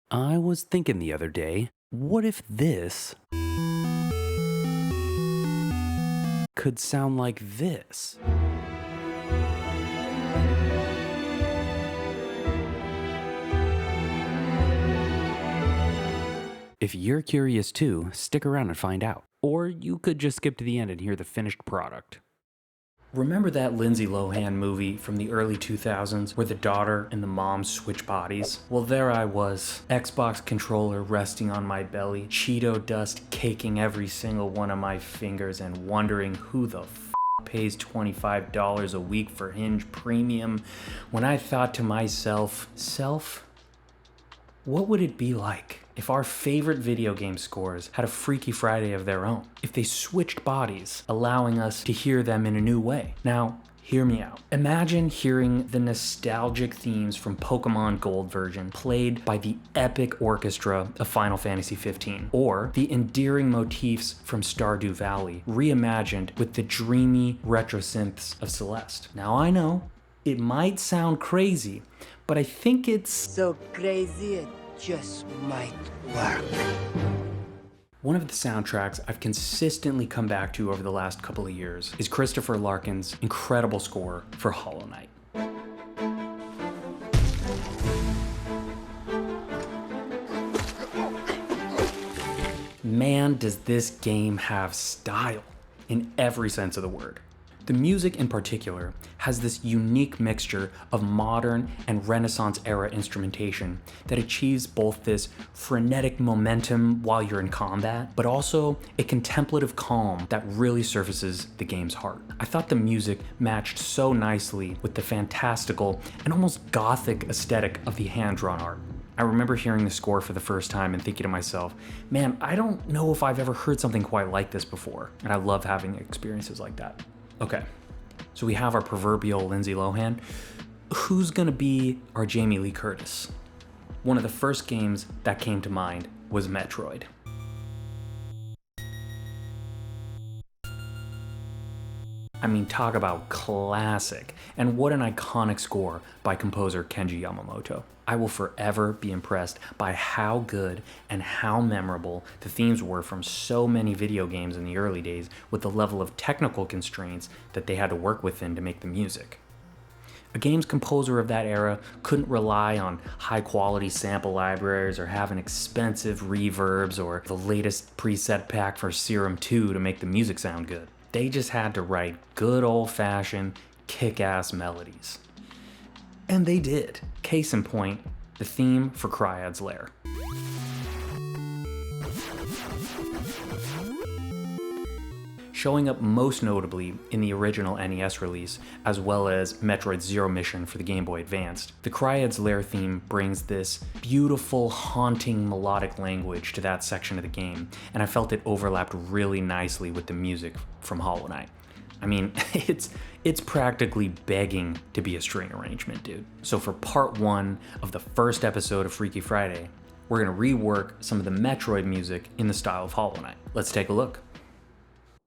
I was thinking the other day, what if this could sound like this? If you're curious too, stick around and find out. Or you could just skip to the end and hear the finished product. Remember that Lindsay Lohan movie from the early 2000s where the daughter and the mom switch bodies? Well, there I was, Xbox controller resting on my belly, Cheeto dust caking every single one of my fingers, and wondering who the pays $25 a week for Hinge Premium, when I thought to myself, what would it be like if our favorite video game scores had a Freaky Friday of their own? If they switched bodies, allowing us to hear them in a new way? Now, hear me out. Imagine hearing the nostalgic themes from Pokemon Gold version played by the epic orchestra of Final Fantasy XV, or the endearing motifs from Stardew Valley reimagined with the dreamy retro synths of Celeste. Now I know, it might sound crazy, but I think it's so crazy it just might work. One of the soundtracks I've consistently come back to over the last couple of years is Christopher Larkin's incredible score for Hollow Knight. Man, does this game have style in every sense of the word. The music in particular has this unique mixture of modern and Renaissance era instrumentation that achieves both this frenetic momentum while you're in combat, but also a contemplative calm that really surfaces the game's heart. I thought the music matched so nicely with the fantastical and almost gothic aesthetic of the hand-drawn art. I remember hearing the score for the first time and thinking to myself, man, I don't know if I've ever heard something quite like this before, and I love having experiences like that. Okay, so we have our proverbial Lindsay Lohan. Who's gonna be our Jamie Lee Curtis? One of the first games that came to mind was Metroid. I mean, talk about classic, and what an iconic score by composer Kenji Yamamoto. I will forever be impressed by how good and how memorable the themes were from so many video games in the early days, with the level of technical constraints that they had to work within to make the music. A game's composer of that era couldn't rely on high-quality sample libraries or having expensive reverbs or the latest preset pack for Serum 2 to make the music sound good. They just had to write good old-fashioned, kick-ass melodies. And they did. Case in point, the theme for Kraid's Lair. Showing up most notably in the original NES release, as well as Metroid Zero Mission for the Game Boy Advance, the Kraid's Lair theme brings this beautiful, haunting melodic language to that section of the game, and I felt it overlapped really nicely with the music from Hollow Knight. I mean, it's practically begging to be a string arrangement, dude. So for part one of the first episode of Freaky Friday, we're gonna rework some of the Metroid music in the style of Hollow Knight. Let's take a look.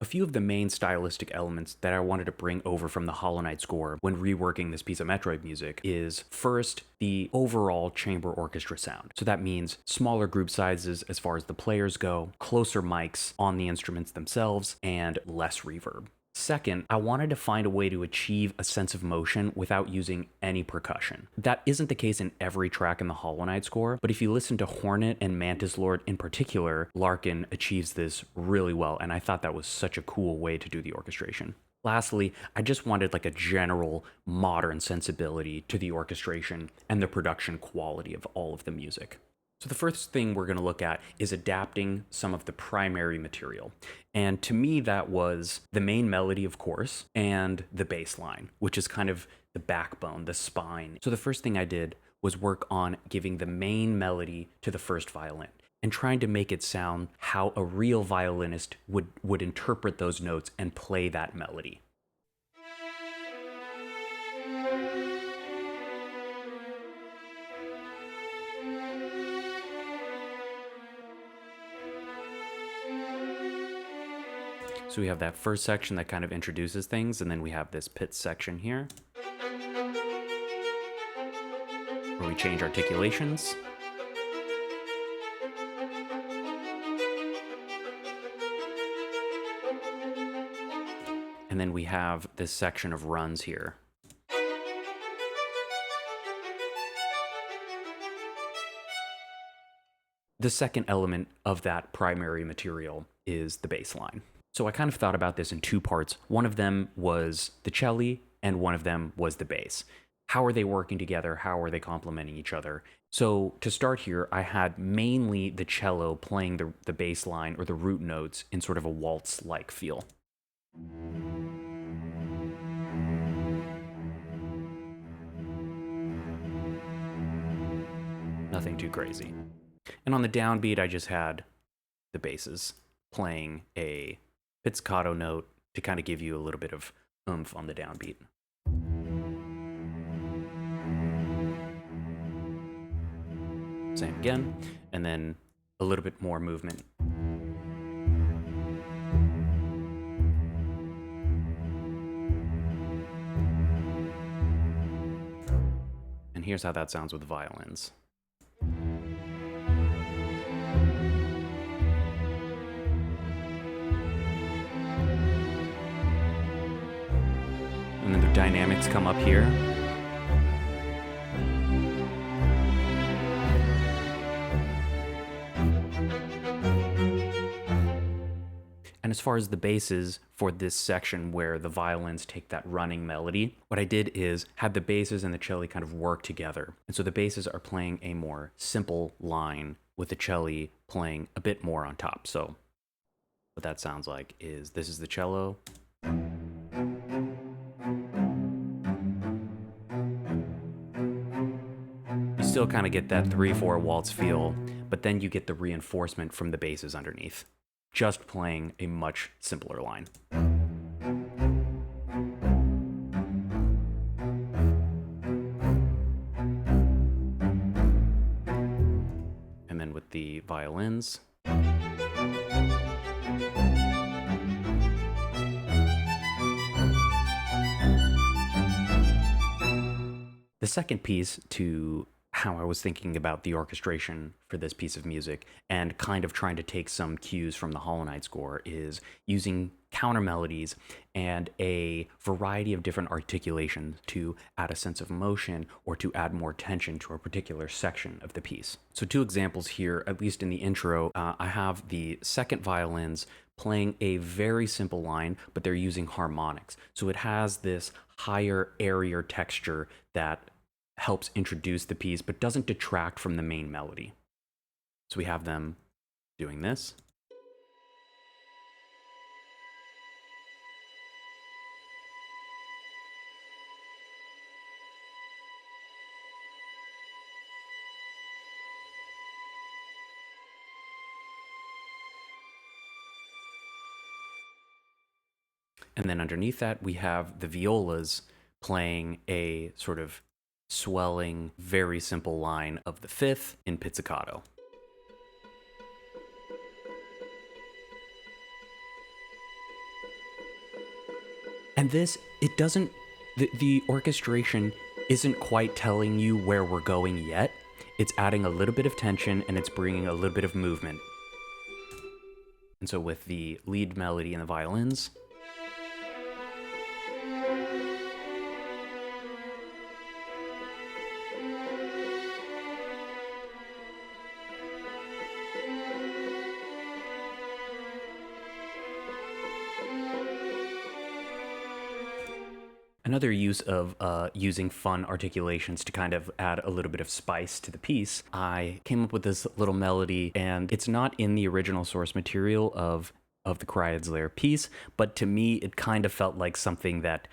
A few of the main stylistic elements that I wanted to bring over from the Hollow Knight score when reworking this piece of Metroid music is, first, the overall chamber orchestra sound. So that means smaller group sizes as far as the players go, closer mics on the instruments themselves, and less reverb. Second, I wanted to find a way to achieve a sense of motion without using any percussion. That isn't the case in every track in the Hollow Knight score, but if you listen to Hornet and Mantis Lord in particular, Larkin achieves this really well, and I thought that was such a cool way to do the orchestration. Lastly, I just wanted like a general modern sensibility to the orchestration and the production quality of all of the music. So the first thing we're going to look at is adapting some of the primary material. And to me, that was the main melody, of course, and the bass line, which is kind of the backbone, the spine. So the first thing I did was work on giving the main melody to the first violin and trying to make it sound how a real violinist would interpret those notes and play that melody. So we have that first section that kind of introduces things, and then we have this pit section here, where we change articulations. And then we have this section of runs here. The second element of that primary material is the bass line. So I kind of thought about this in two parts. One of them was the cello, and one of them was the bass. How are they working together? How are they complementing each other? So to start here, I had mainly the cello playing the bass line or the root notes in sort of a waltz-like feel. Nothing too crazy. And on the downbeat, I just had the basses playing a pizzicato note to kind of give you a little bit of oomph on the downbeat. Same again, and then a little bit more movement. And here's how that sounds with violins. And then the dynamics come up here. And as far as the basses for this section where the violins take that running melody, what I did is have the basses and the cello kind of work together. And so the basses are playing a more simple line with the cello playing a bit more on top. So what that sounds like is this is the cello. You still kind of get that 3/4 waltz feel, but then you get the reinforcement from the basses underneath, just playing a much simpler line. And then with the violins. The second piece to how I was thinking about the orchestration for this piece of music and kind of trying to take some cues from the Hollow Knight score is using counter-melodies and a variety of different articulations to add a sense of motion or to add more tension to a particular section of the piece. So two examples here, at least in the intro, I have the second violins playing a very simple line, but they're using harmonics. So it has this higher, airier texture that helps introduce the piece, but doesn't detract from the main melody. So we have them doing this. And then underneath that, we have the violas playing a sort of swelling, very simple line of the fifth in pizzicato. And this, it doesn't, the orchestration isn't quite telling you where we're going yet. It's adding a little bit of tension and it's bringing a little bit of movement. And so with the lead melody and the violins, another use of using fun articulations to kind of add a little bit of spice to the piece, I came up with this little melody, and it's not in the original source material of the Kraid's Lair piece, but to me, it kind of felt like something that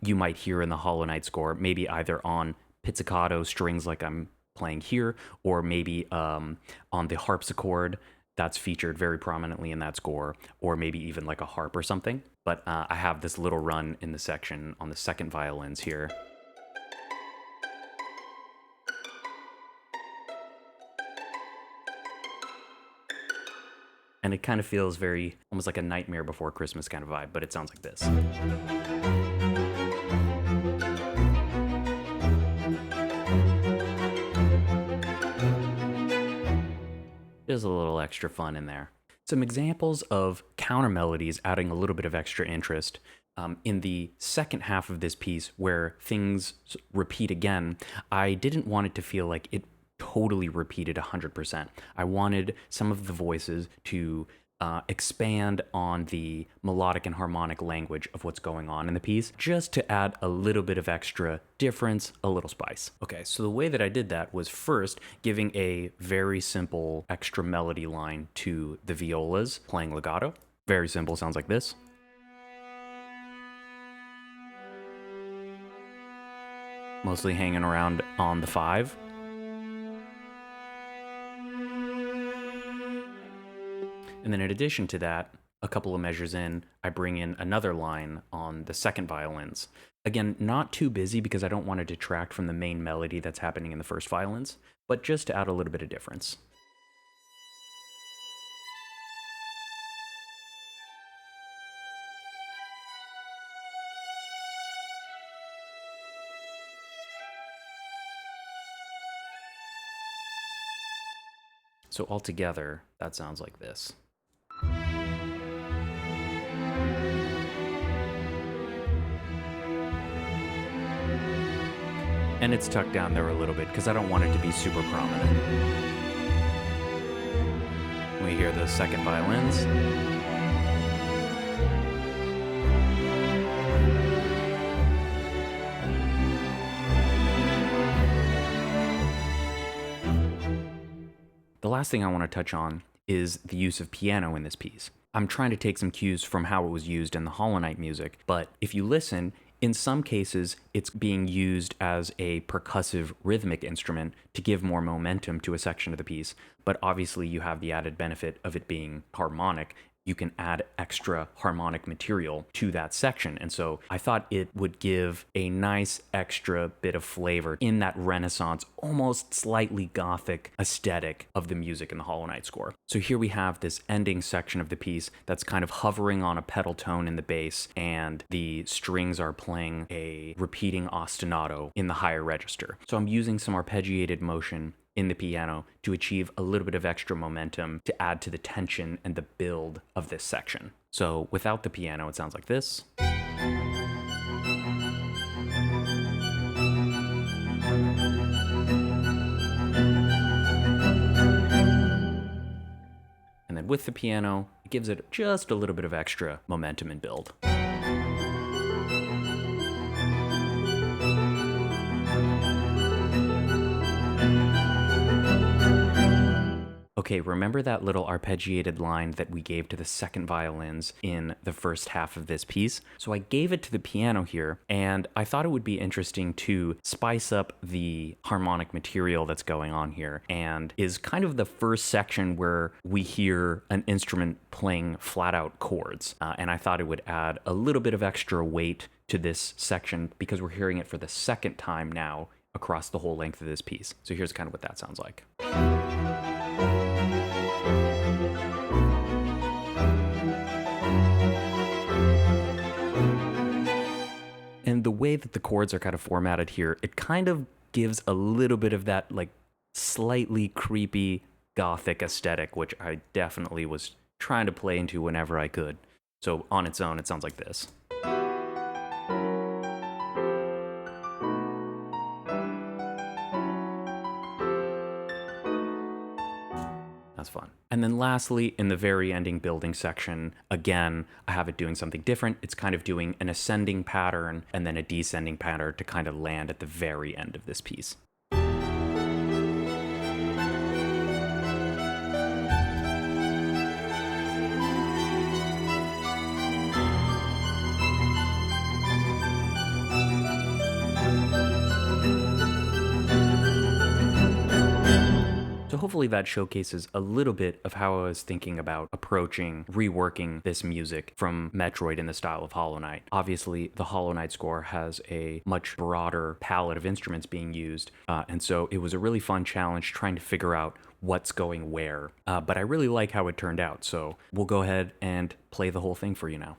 you might hear in the Hollow Knight score, maybe either on pizzicato strings like I'm playing here, or maybe on the harpsichord that's featured very prominently in that score, or maybe even like a harp or something. But I have this little run in the section on the second violins here. And it kind of feels very, almost like a Nightmare Before Christmas kind of vibe, but it sounds like this. There's a little extra fun in there. Some examples of counter melodies adding a little bit of extra interest. In the second half of this piece, where things repeat again, I didn't want it to feel like it totally repeated 100%. I wanted some of the voices to expand on the melodic and harmonic language of what's going on in the piece, just to add a little bit of extra difference, a little spice. Okay, so the way that I did that was first giving a very simple extra melody line to the violas playing legato. Very simple, sounds like this. Mostly hanging around on the 5. And then in addition to that, a couple of measures in, I bring in another line on the second violins. Again, not too busy because I don't want to detract from the main melody that's happening in the first violins, but just to add a little bit of difference. So altogether, that sounds like this. And it's tucked down there a little bit because I don't want it to be super prominent. We hear the second violins. The last thing I want to touch on is the use of piano in this piece. I'm trying to take some cues from how it was used in the Hollow Knight music, but if you listen, in some cases, it's being used as a percussive rhythmic instrument to give more momentum to a section of the piece, but obviously you have the added benefit of it being harmonic. You can add extra harmonic material to that section. And so I thought it would give a nice extra bit of flavor in that Renaissance, almost slightly gothic aesthetic of the music in the Hollow Knight score. So here we have this ending section of the piece that's kind of hovering on a pedal tone in the bass, and the strings are playing a repeating ostinato in the higher register. So I'm using some arpeggiated motion in the piano to achieve a little bit of extra momentum to add to the tension and the build of this section. So without the piano, it sounds like this. And then with the piano, it gives it just a little bit of extra momentum and build. Okay, remember that little arpeggiated line that we gave to the second violins in the first half of this piece? So I gave it to the piano here, and I thought it would be interesting to spice up the harmonic material that's going on here, and is kind of the first section where we hear an instrument playing flat out chords. And I thought it would add a little bit of extra weight to this section because we're hearing it for the second time now across the whole length of this piece. So here's kind of what that sounds like. And the way that the chords are kind of formatted here, it kind of gives a little bit of that like slightly creepy gothic aesthetic, which I definitely was trying to play into whenever I could. So on its own, it sounds like this. That's fun. And then lastly, in the very ending building section, again, I have it doing something different. It's kind of doing an ascending pattern and then a descending pattern to kind of land at the very end of this piece. So hopefully that showcases a little bit of how I was thinking about approaching, reworking this music from Metroid in the style of Hollow Knight. Obviously, the Hollow Knight score has a much broader palette of instruments being used, and so it was a really fun challenge trying to figure out what's going where. But I really like how it turned out, so we'll go ahead and play the whole thing for you now.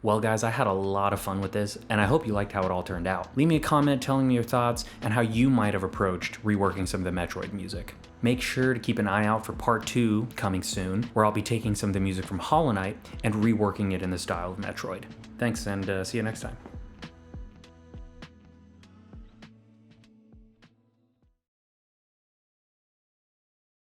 Well guys, I had a lot of fun with this, and I hope you liked how it all turned out. Leave me a comment telling me your thoughts and how you might have approached reworking some of the Metroid music. Make sure to keep an eye out for part 2 coming soon, where I'll be taking some of the music from Hollow Knight and reworking it in the style of Metroid. Thanks, and see you next time.